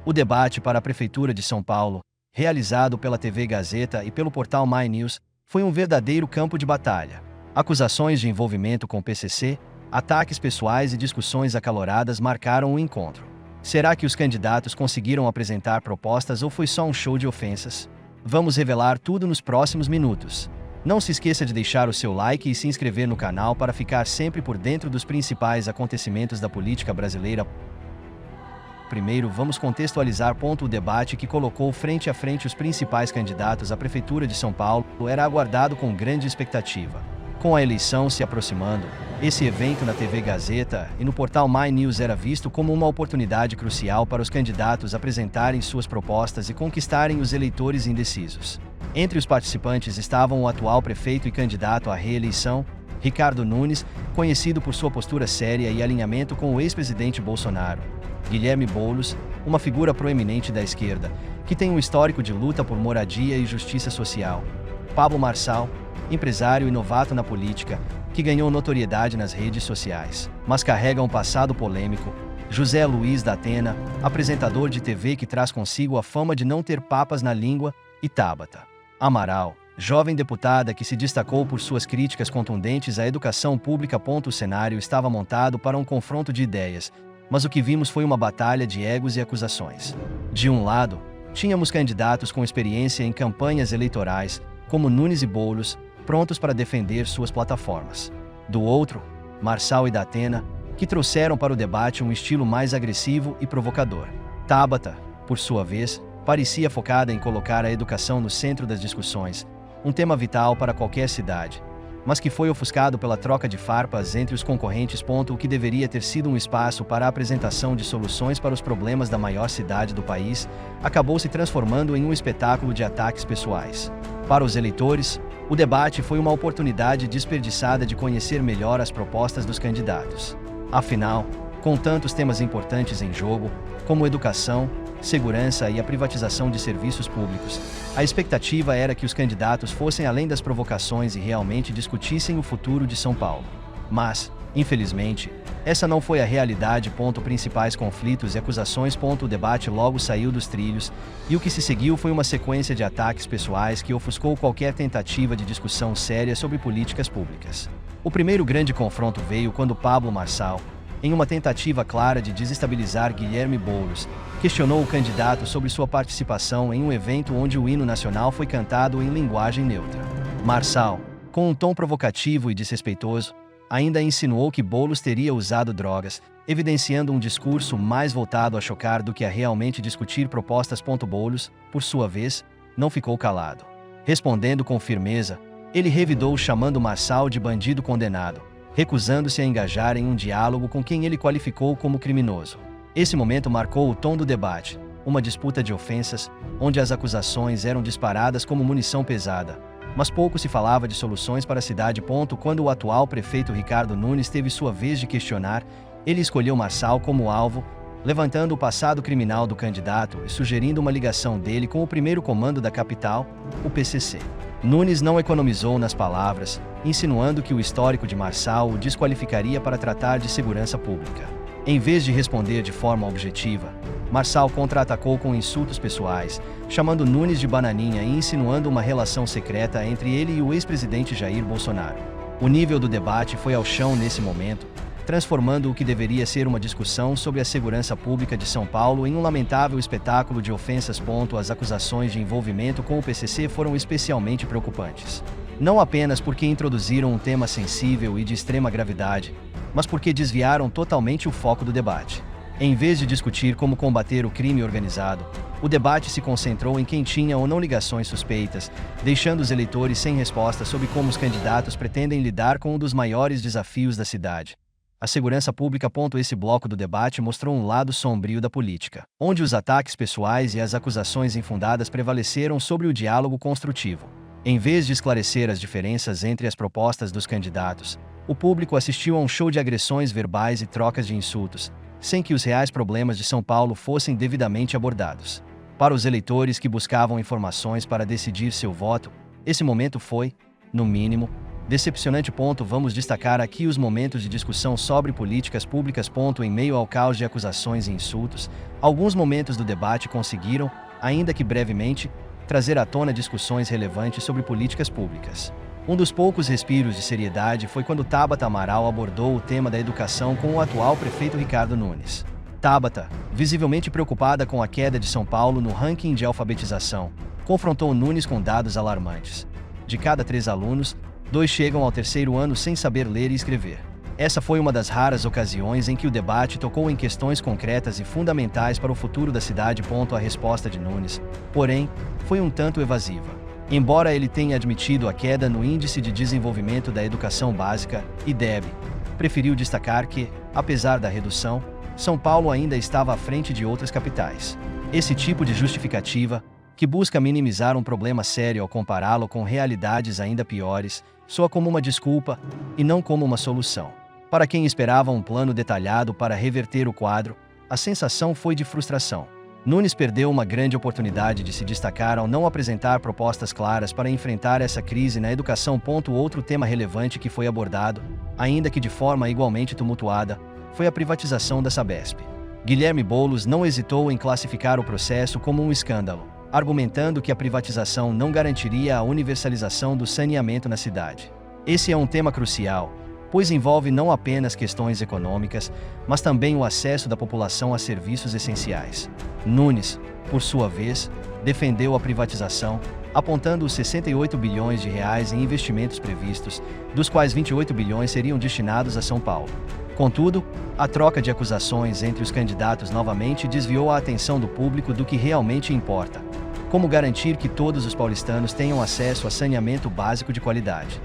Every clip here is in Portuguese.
O debate para a Prefeitura de São Paulo, realizado pela TV Gazeta e pelo portal My News, foi um verdadeiro campo de batalha. Acusações de envolvimento com o PCC, ataques pessoais e discussões acaloradas marcaram o encontro. Será que os candidatos conseguiram apresentar propostas ou foi só um show de ofensas? Vamos revelar tudo nos próximos minutos. Não se esqueça de deixar o seu like e se inscrever no canal para ficar sempre por dentro dos principais acontecimentos da política brasileira. Primeiro, vamos contextualizar. O debate que colocou frente a frente os principais candidatos à Prefeitura de São Paulo era aguardado com grande expectativa. Com a eleição se aproximando, esse evento na TV Gazeta e no portal My News era visto como uma oportunidade crucial para os candidatos apresentarem suas propostas e conquistarem os eleitores indecisos. Entre os participantes estavam o atual prefeito e candidato à reeleição, Ricardo Nunes, conhecido por sua postura séria e alinhamento com o ex-presidente Bolsonaro; Guilherme Boulos, uma figura proeminente da esquerda, que tem um histórico de luta por moradia e justiça social; Pablo Marçal, empresário e novato na política, que ganhou notoriedade nas redes sociais, mas carrega um passado polêmico; José Luiz da Atena, apresentador de TV que traz consigo a fama de não ter papas na língua; e Tabata Amaral, jovem deputada que se destacou por suas críticas contundentes à educação pública. O cenário estava montado para um confronto de ideias, mas o que vimos foi uma batalha de egos e acusações. De um lado, tínhamos candidatos com experiência em campanhas eleitorais, como Nunes e Boulos, prontos para defender suas plataformas. Do outro, Marçal e da Atena, que trouxeram para o debate um estilo mais agressivo e provocador. Tabata, por sua vez, parecia focada em colocar a educação no centro das discussões, um tema vital para qualquer cidade, mas que foi ofuscado pela troca de farpas entre os concorrentes. O que deveria ter sido um espaço para a apresentação de soluções para os problemas da maior cidade do país, acabou se transformando em um espetáculo de ataques pessoais. Para os eleitores, o debate foi uma oportunidade desperdiçada de conhecer melhor as propostas dos candidatos. Afinal, com tantos temas importantes em jogo, como educação, segurança e a privatização de serviços públicos, a expectativa era que os candidatos fossem além das provocações e realmente discutissem o futuro de São Paulo. Mas, infelizmente, essa não foi a realidade. Principais conflitos e acusações. O debate logo saiu dos trilhos, e o que se seguiu foi uma sequência de ataques pessoais que ofuscou qualquer tentativa de discussão séria sobre políticas públicas. O primeiro grande confronto veio quando Pablo Marçal, em uma tentativa clara de desestabilizar Guilherme Boulos, questionou o candidato sobre sua participação em um evento onde o hino nacional foi cantado em linguagem neutra. Marçal, com um tom provocativo e desrespeitoso, ainda insinuou que Boulos teria usado drogas, evidenciando um discurso mais voltado a chocar do que a realmente discutir propostas. Boulos, por sua vez, não ficou calado. Respondendo com firmeza, ele revidou chamando Marçal de bandido condenado, recusando-se a engajar em um diálogo com quem ele qualificou como criminoso. Esse momento marcou o tom do debate, uma disputa de ofensas, onde as acusações eram disparadas como munição pesada, mas pouco se falava de soluções para a cidade. Quando o atual prefeito Ricardo Nunes teve sua vez de questionar, ele escolheu Marçal como alvo, levantando o passado criminal do candidato e sugerindo uma ligação dele com o primeiro comando da capital, o PCC. Nunes não economizou nas palavras, insinuando que o histórico de Marçal o desqualificaria para tratar de segurança pública. Em vez de responder de forma objetiva, Marçal contra-atacou com insultos pessoais, chamando Nunes de bananinha e insinuando uma relação secreta entre ele e o ex-presidente Jair Bolsonaro. O nível do debate foi ao chão nesse momento, transformando o que deveria ser uma discussão sobre a segurança pública de São Paulo em um lamentável espetáculo de ofensas. As acusações de envolvimento com o PCC foram especialmente preocupantes. Não apenas porque introduziram um tema sensível e de extrema gravidade, mas porque desviaram totalmente o foco do debate. Em vez de discutir como combater o crime organizado, o debate se concentrou em quem tinha ou não ligações suspeitas, deixando os eleitores sem resposta sobre como os candidatos pretendem lidar com um dos maiores desafios da cidade: a segurança pública. Esse bloco do debate mostrou um lado sombrio da política, onde os ataques pessoais e as acusações infundadas prevaleceram sobre o diálogo construtivo. Em vez de esclarecer as diferenças entre as propostas dos candidatos, o público assistiu a um show de agressões verbais e trocas de insultos, sem que os reais problemas de São Paulo fossem devidamente abordados. Para os eleitores que buscavam informações para decidir seu voto, esse momento foi, no mínimo, Decepcionante. Vamos destacar aqui os momentos de discussão sobre políticas públicas. Em meio ao caos de acusações e insultos, alguns momentos do debate conseguiram, ainda que brevemente, trazer à tona discussões relevantes sobre políticas públicas. Um dos poucos respiros de seriedade foi quando Tabata Amaral abordou o tema da educação com o atual prefeito Ricardo Nunes. Tabata, visivelmente preocupada com a queda de São Paulo no ranking de alfabetização, confrontou Nunes com dados alarmantes. De cada 3 alunos, 2 chegam ao 3º ano sem saber ler e escrever. Essa foi uma das raras ocasiões em que o debate tocou em questões concretas e fundamentais para o futuro da cidade. A resposta de Nunes, porém, foi um tanto evasiva. Embora ele tenha admitido a queda no Índice de Desenvolvimento da Educação Básica, IDEB, preferiu destacar que, apesar da redução, São Paulo ainda estava à frente de outras capitais. Esse tipo de justificativa, que busca minimizar um problema sério ao compará-lo com realidades ainda piores, soa como uma desculpa e não como uma solução. Para quem esperava um plano detalhado para reverter o quadro, a sensação foi de frustração. Nunes perdeu uma grande oportunidade de se destacar ao não apresentar propostas claras para enfrentar essa crise na educação. Outro tema relevante que foi abordado, ainda que de forma igualmente tumultuada, foi a privatização da Sabesp. Guilherme Boulos não hesitou em classificar o processo como um escândalo, argumentando que a privatização não garantiria a universalização do saneamento na cidade. Esse é um tema crucial, pois envolve não apenas questões econômicas, mas também o acesso da população a serviços essenciais. Nunes, por sua vez, defendeu a privatização, apontando os 68 bilhões de reais em investimentos previstos, dos quais 28 bilhões seriam destinados a São Paulo. Contudo, a troca de acusações entre os candidatos novamente desviou a atenção do público do que realmente importa: como garantir que todos os paulistanos tenham acesso a saneamento básico de qualidade.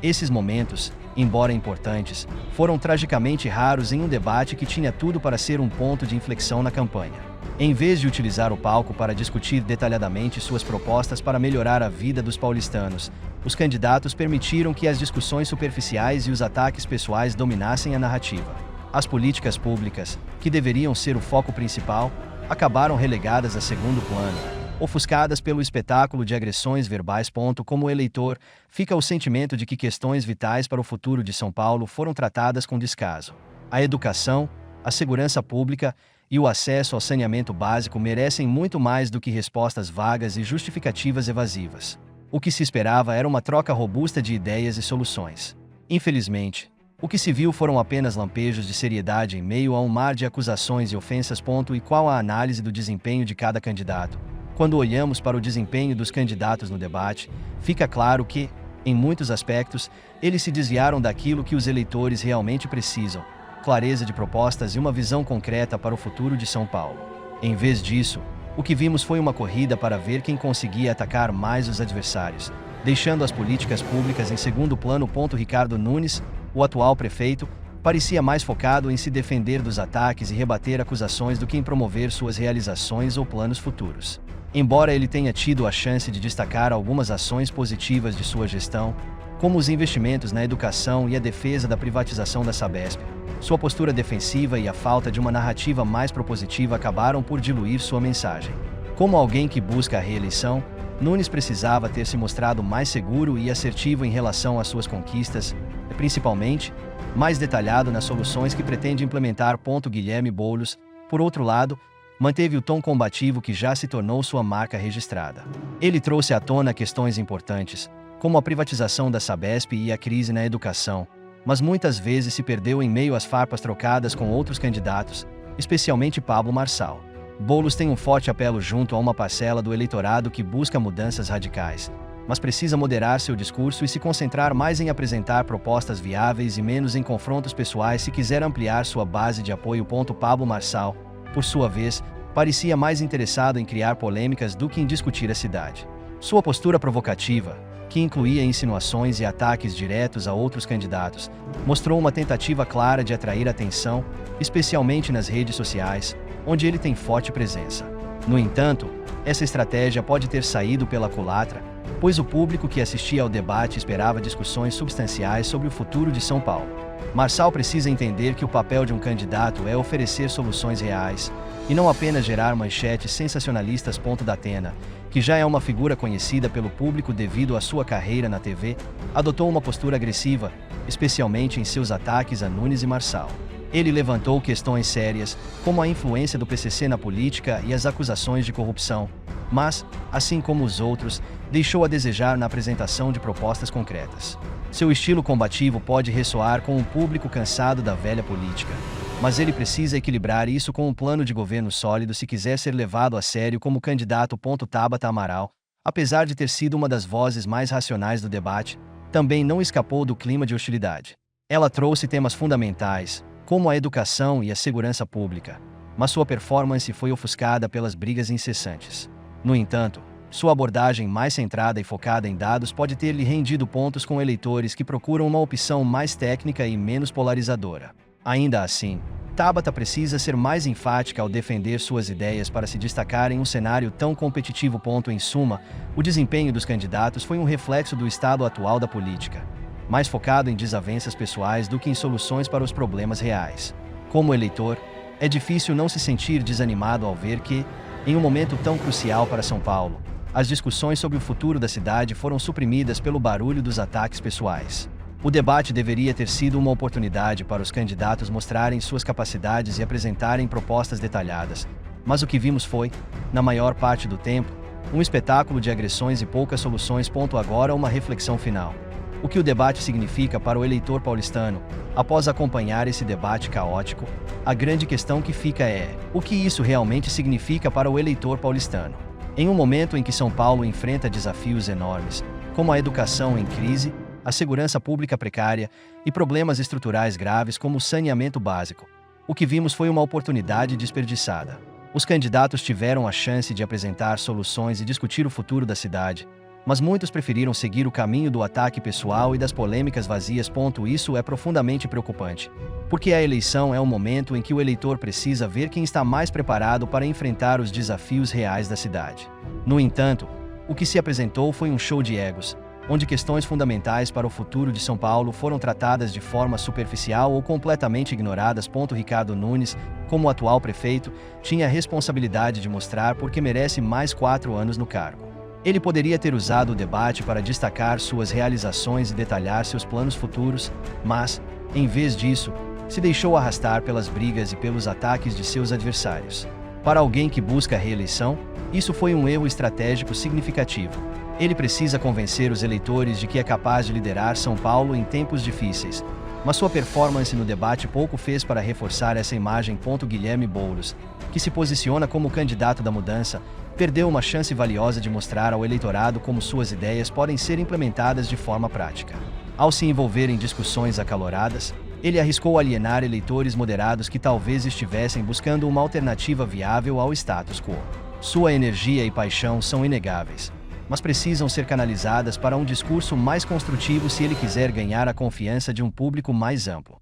Esses momentos, embora importantes, foram tragicamente raros em um debate que tinha tudo para ser um ponto de inflexão na campanha. Em vez de utilizar o palco para discutir detalhadamente suas propostas para melhorar a vida dos paulistanos, os candidatos permitiram que as discussões superficiais e os ataques pessoais dominassem a narrativa. As políticas públicas, que deveriam ser o foco principal, acabaram relegadas a segundo plano, ofuscadas pelo espetáculo de agressões verbais. Como eleitor, fica o sentimento de que questões vitais para o futuro de São Paulo foram tratadas com descaso. A educação, a segurança pública e o acesso ao saneamento básico merecem muito mais do que respostas vagas e justificativas evasivas. O que se esperava era uma troca robusta de ideias e soluções. Infelizmente, o que se viu foram apenas lampejos de seriedade em meio a um mar de acusações e ofensas. E qual a análise do desempenho de cada candidato? Quando olhamos para o desempenho dos candidatos no debate, fica claro que, em muitos aspectos, eles se desviaram daquilo que os eleitores realmente precisam: clareza de propostas e uma visão concreta para o futuro de São Paulo. Em vez disso, o que vimos foi uma corrida para ver quem conseguia atacar mais os adversários, deixando as políticas públicas em segundo plano. Ricardo Nunes, o atual prefeito, parecia mais focado em se defender dos ataques e rebater acusações do que em promover suas realizações ou planos futuros. Embora ele tenha tido a chance de destacar algumas ações positivas de sua gestão, como os investimentos na educação e a defesa da privatização da Sabesp, sua postura defensiva e a falta de uma narrativa mais propositiva acabaram por diluir sua mensagem. Como alguém que busca a reeleição, Nunes precisava ter se mostrado mais seguro e assertivo em relação às suas conquistas, e principalmente, mais detalhado nas soluções que pretende implementar. Guilherme Boulos, por outro lado, manteve o tom combativo que já se tornou sua marca registrada. Ele trouxe à tona questões importantes, como a privatização da Sabesp e a crise na educação, mas muitas vezes se perdeu em meio às farpas trocadas com outros candidatos, especialmente Pablo Marçal. Boulos tem um forte apelo junto a uma parcela do eleitorado que busca mudanças radicais, mas precisa moderar seu discurso e se concentrar mais em apresentar propostas viáveis e menos em confrontos pessoais se quiser ampliar sua base de apoio. Pablo Marçal, por sua vez, parecia mais interessado em criar polêmicas do que em discutir a cidade. Sua postura provocativa, que incluía insinuações e ataques diretos a outros candidatos, mostrou uma tentativa clara de atrair atenção, especialmente nas redes sociais, onde ele tem forte presença. No entanto, essa estratégia pode ter saído pela culatra, pois o público que assistia ao debate esperava discussões substanciais sobre o futuro de São Paulo. Marçal precisa entender que o papel de um candidato é oferecer soluções reais, e não apenas gerar manchetes sensacionalistas. Datena, que já é uma figura conhecida pelo público devido à sua carreira na TV, adotou uma postura agressiva, especialmente em seus ataques a Nunes e Marçal. Ele levantou questões sérias, como a influência do PCC na política e as acusações de corrupção, mas, assim como os outros, deixou a desejar na apresentação de propostas concretas. Seu estilo combativo pode ressoar com um público cansado da velha política, mas ele precisa equilibrar isso com um plano de governo sólido se quiser ser levado a sério como candidato. Tabata Amaral, apesar de ter sido uma das vozes mais racionais do debate, também não escapou do clima de hostilidade. Ela trouxe temas fundamentais, como a educação e a segurança pública, mas sua performance foi ofuscada pelas brigas incessantes. No entanto, sua abordagem mais centrada e focada em dados pode ter lhe rendido pontos com eleitores que procuram uma opção mais técnica e menos polarizadora. Ainda assim, Tabata precisa ser mais enfática ao defender suas ideias para se destacar em um cenário tão competitivo. Em suma, o desempenho dos candidatos foi um reflexo do estado atual da política, mais focado em desavenças pessoais do que em soluções para os problemas reais. Como eleitor, é difícil não se sentir desanimado ao ver que, em um momento tão crucial para São Paulo, as discussões sobre o futuro da cidade foram suprimidas pelo barulho dos ataques pessoais. O debate deveria ter sido uma oportunidade para os candidatos mostrarem suas capacidades e apresentarem propostas detalhadas, mas o que vimos foi, na maior parte do tempo, um espetáculo de agressões e poucas soluções. Agora uma reflexão final. O que o debate significa para o eleitor paulistano? Após acompanhar esse debate caótico, a grande questão que fica é: o que isso realmente significa para o eleitor paulistano? Em um momento em que São Paulo enfrenta desafios enormes, como a educação em crise, a segurança pública precária e problemas estruturais graves como o saneamento básico, o que vimos foi uma oportunidade desperdiçada. Os candidatos tiveram a chance de apresentar soluções e discutir o futuro da cidade, mas muitos preferiram seguir o caminho do ataque pessoal e das polêmicas vazias. Isso é profundamente preocupante, porque a eleição é um momento em que o eleitor precisa ver quem está mais preparado para enfrentar os desafios reais da cidade. No entanto, o que se apresentou foi um show de egos, onde questões fundamentais para o futuro de São Paulo foram tratadas de forma superficial ou completamente ignoradas. Ricardo Nunes, como atual prefeito, tinha a responsabilidade de mostrar por que merece mais 4 anos no cargo. Ele poderia ter usado o debate para destacar suas realizações e detalhar seus planos futuros, mas, em vez disso, se deixou arrastar pelas brigas e pelos ataques de seus adversários. Para alguém que busca a reeleição, isso foi um erro estratégico significativo. Ele precisa convencer os eleitores de que é capaz de liderar São Paulo em tempos difíceis, mas sua performance no debate pouco fez para reforçar essa imagem. Guilherme Boulos, que se posiciona como candidato da mudança, perdeu uma chance valiosa de mostrar ao eleitorado como suas ideias podem ser implementadas de forma prática. Ao se envolver em discussões acaloradas, ele arriscou alienar eleitores moderados que talvez estivessem buscando uma alternativa viável ao status quo. Sua energia e paixão são inegáveis, mas precisam ser canalizadas para um discurso mais construtivo se ele quiser ganhar a confiança de um público mais amplo.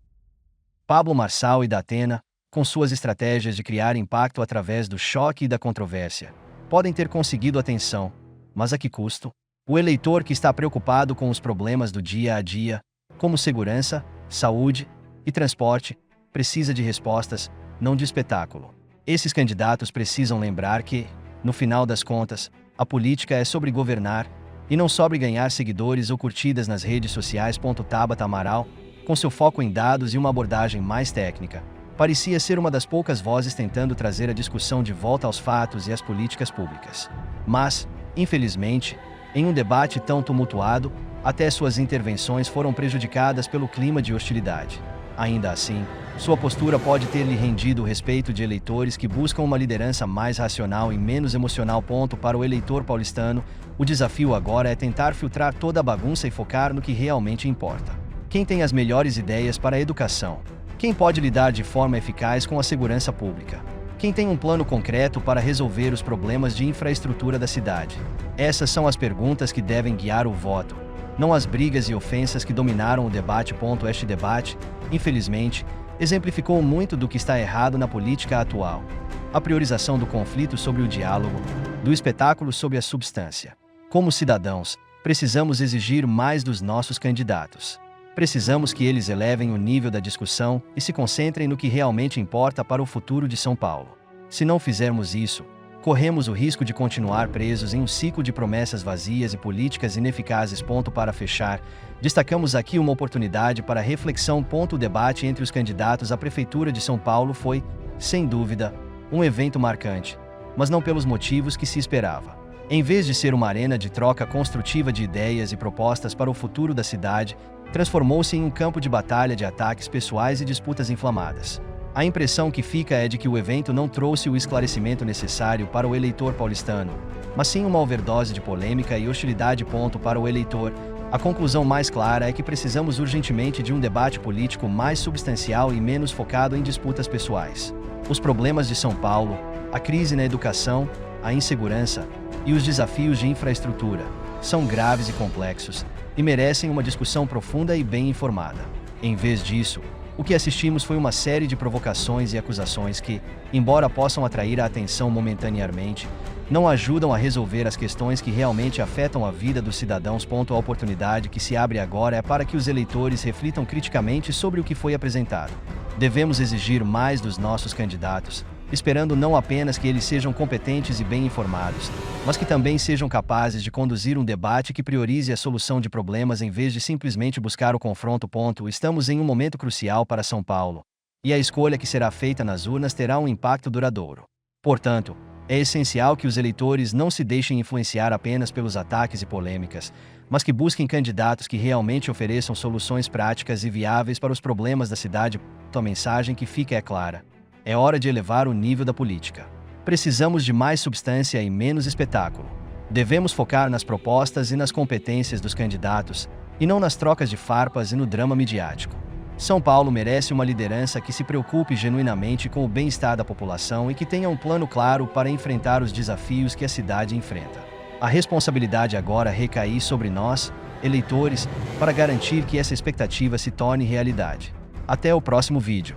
Pablo Marçal e Datena, com suas estratégias de criar impacto através do choque e da controvérsia, podem ter conseguido atenção, mas a que custo? O eleitor que está preocupado com os problemas do dia a dia, como segurança, saúde e transporte, precisa de respostas, não de espetáculo. Esses candidatos precisam lembrar que, no final das contas, a política é sobre governar, e não sobre ganhar seguidores ou curtidas nas redes sociais. Tabata Amaral, com seu foco em dados e uma abordagem mais técnica, parecia ser uma das poucas vozes tentando trazer a discussão de volta aos fatos e às políticas públicas. Mas, infelizmente, em um debate tão tumultuado, até suas intervenções foram prejudicadas pelo clima de hostilidade. Ainda assim, sua postura pode ter lhe rendido o respeito de eleitores que buscam uma liderança mais racional e menos emocional. Para o eleitor paulistano, o desafio agora é tentar filtrar toda a bagunça e focar no que realmente importa. Quem tem as melhores ideias para a educação? Quem pode lidar de forma eficaz com a segurança pública? Quem tem um plano concreto para resolver os problemas de infraestrutura da cidade? Essas são as perguntas que devem guiar o voto, não as brigas e ofensas que dominaram o debate. Este debate, infelizmente, exemplificou muito do que está errado na política atual. A priorização do conflito sobre o diálogo, do espetáculo sobre a substância. Como cidadãos, precisamos exigir mais dos nossos candidatos. Precisamos que eles elevem o nível da discussão e se concentrem no que realmente importa para o futuro de São Paulo. Se não fizermos isso, corremos o risco de continuar presos em um ciclo de promessas vazias e políticas ineficazes. Para fechar, destacamos aqui uma oportunidade para reflexão. O debate entre os candidatos à Prefeitura de São Paulo foi, sem dúvida, um evento marcante, mas não pelos motivos que se esperava. Em vez de ser uma arena de troca construtiva de ideias e propostas para o futuro da cidade, transformou-se em um campo de batalha de ataques pessoais e disputas inflamadas. A impressão que fica é de que o evento não trouxe o esclarecimento necessário para o eleitor paulistano, mas sim uma overdose de polêmica e hostilidade. Para o eleitor, a conclusão mais clara é que precisamos urgentemente de um debate político mais substancial e menos focado em disputas pessoais. Os problemas de São Paulo, a crise na educação, a insegurança e os desafios de infraestrutura são graves e complexos e merecem uma discussão profunda e bem informada. Em vez disso, o que assistimos foi uma série de provocações e acusações que, embora possam atrair a atenção momentaneamente, não ajudam a resolver as questões que realmente afetam a vida dos cidadãos. A oportunidade que se abre agora é para que os eleitores reflitam criticamente sobre o que foi apresentado. Devemos exigir mais dos nossos candidatos, esperando não apenas que eles sejam competentes e bem informados, mas que também sejam capazes de conduzir um debate que priorize a solução de problemas em vez de simplesmente buscar o confronto. Estamos em um momento crucial para São Paulo, e a escolha que será feita nas urnas terá um impacto duradouro. Portanto, é essencial que os eleitores não se deixem influenciar apenas pelos ataques e polêmicas, mas que busquem candidatos que realmente ofereçam soluções práticas e viáveis para os problemas da cidade. A mensagem que fica é clara. É hora de elevar o nível da política. Precisamos de mais substância e menos espetáculo. Devemos focar nas propostas e nas competências dos candidatos, e não nas trocas de farpas e no drama midiático. São Paulo merece uma liderança que se preocupe genuinamente com o bem-estar da população e que tenha um plano claro para enfrentar os desafios que a cidade enfrenta. A responsabilidade agora recai sobre nós, eleitores, para garantir que essa expectativa se torne realidade. Até o próximo vídeo.